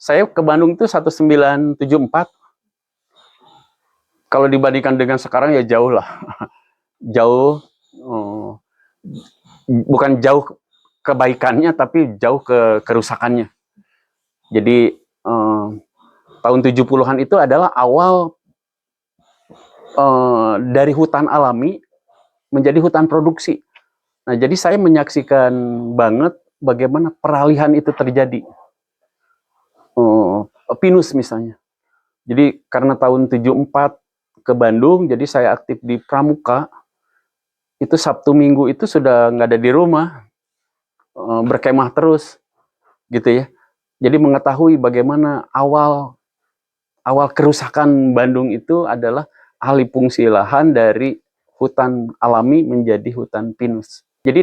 Saya ke Bandung itu 1974. Kalau dibandingkan dengan sekarang ya jauh lah. Jauh, bukan jauh kebaikannya, tapi jauh kerusakannya. Jadi tahun 70-an itu adalah awal dari hutan alami menjadi hutan produksi. Nah, jadi saya menyaksikan banget bagaimana peralihan itu terjadi. Pinus misalnya. Jadi karena tahun 74 ke Bandung, jadi saya aktif di Pramuka. Itu Sabtu Minggu itu sudah nggak ada di rumah, berkemah terus, gitu ya. Jadi mengetahui bagaimana awal kerusakan Bandung itu adalah alih fungsi lahan dari hutan alami menjadi hutan pinus. Jadi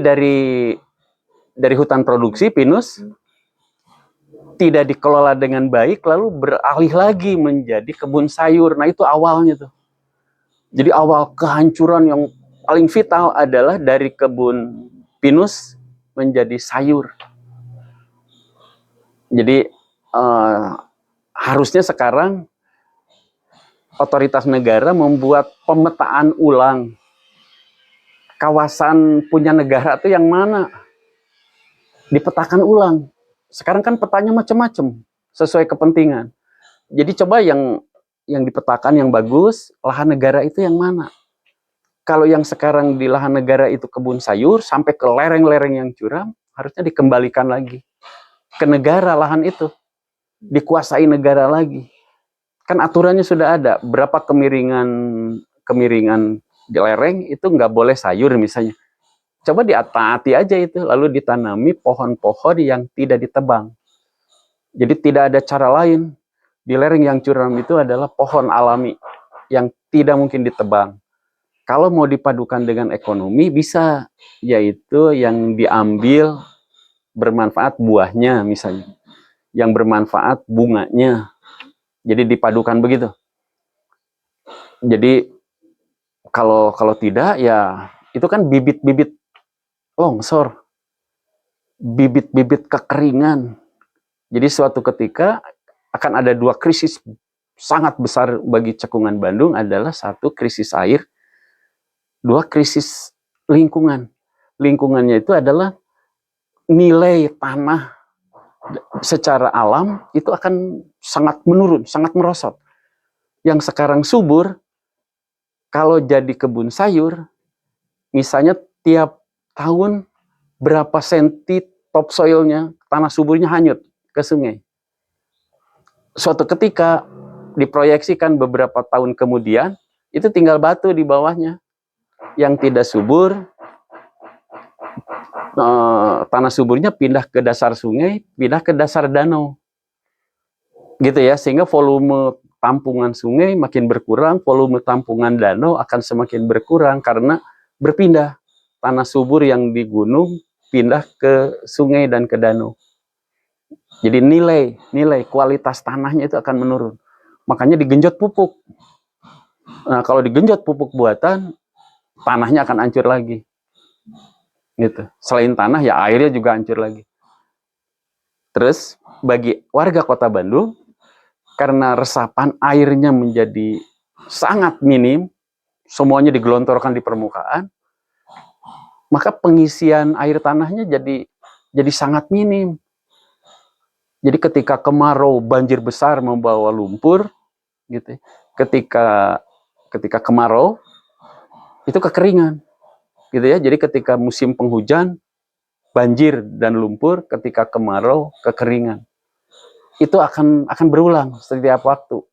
dari hutan produksi pinus tidak dikelola dengan baik, lalu beralih lagi menjadi kebun sayur. Nah, itu awalnya tuh. Jadi awal kehancuran yang paling vital adalah dari kebun pinus menjadi sayur. Jadi harusnya sekarang otoritas negara membuat pemetaan ulang kawasan punya negara itu yang mana, dipetakan ulang. Sekarang kan petanya macam-macam sesuai kepentingan. Jadi coba yang dipetakan yang bagus, lahan negara itu yang mana. Kalau yang sekarang di lahan negara itu kebun sayur sampai ke lereng-lereng yang curam, harusnya dikembalikan lagi ke negara, lahan itu dikuasai negara lagi. Kan aturannya sudah ada, berapa kemiringan di lereng itu nggak boleh sayur misalnya. Coba diataati aja itu, lalu ditanami pohon-pohon yang tidak ditebang. Jadi tidak ada cara lain. Di lereng yang curam itu adalah pohon alami yang tidak mungkin ditebang. Kalau mau dipadukan dengan ekonomi bisa, yaitu yang diambil bermanfaat buahnya misalnya, yang bermanfaat bunganya. Jadi dipadukan begitu. Jadi kalau tidak ya itu kan bibit-bibit longsor, bibit-bibit kekeringan. Jadi suatu ketika akan ada dua krisis sangat besar bagi cekungan Bandung, adalah satu krisis air, dua krisis lingkungan. Lingkungannya itu adalah nilai tanah secara alam itu akan sangat menurun, sangat merosot. Yang sekarang subur, kalau jadi kebun sayur, misalnya tiap tahun berapa senti topsoilnya, tanah suburnya hanyut ke sungai. Suatu ketika diproyeksikan beberapa tahun kemudian, itu tinggal batu di bawahnya. Yang tidak subur, tanah suburnya pindah ke dasar sungai, pindah ke dasar danau. Gitu ya, sehingga volume tampungan sungai makin berkurang, volume tampungan danau akan semakin berkurang karena berpindah. Tanah subur yang di gunung pindah ke sungai dan ke danau. Jadi nilai kualitas tanahnya itu akan menurun. Makanya digenjot pupuk. Nah, kalau digenjot pupuk buatan, tanahnya akan hancur lagi. Gitu. Selain tanah, ya airnya juga hancur lagi. Terus, bagi warga Kota Bandung, karena resapan airnya menjadi sangat minim, semuanya digelontorkan di permukaan, maka pengisian air tanahnya jadi sangat minim. Jadi ketika kemarau, banjir besar membawa lumpur, gitu. Ketika kemarau, itu kekeringan, gitu ya. Jadi ketika musim penghujan, banjir dan lumpur, ketika kemarau, kekeringan. Itu akan berulang setiap waktu.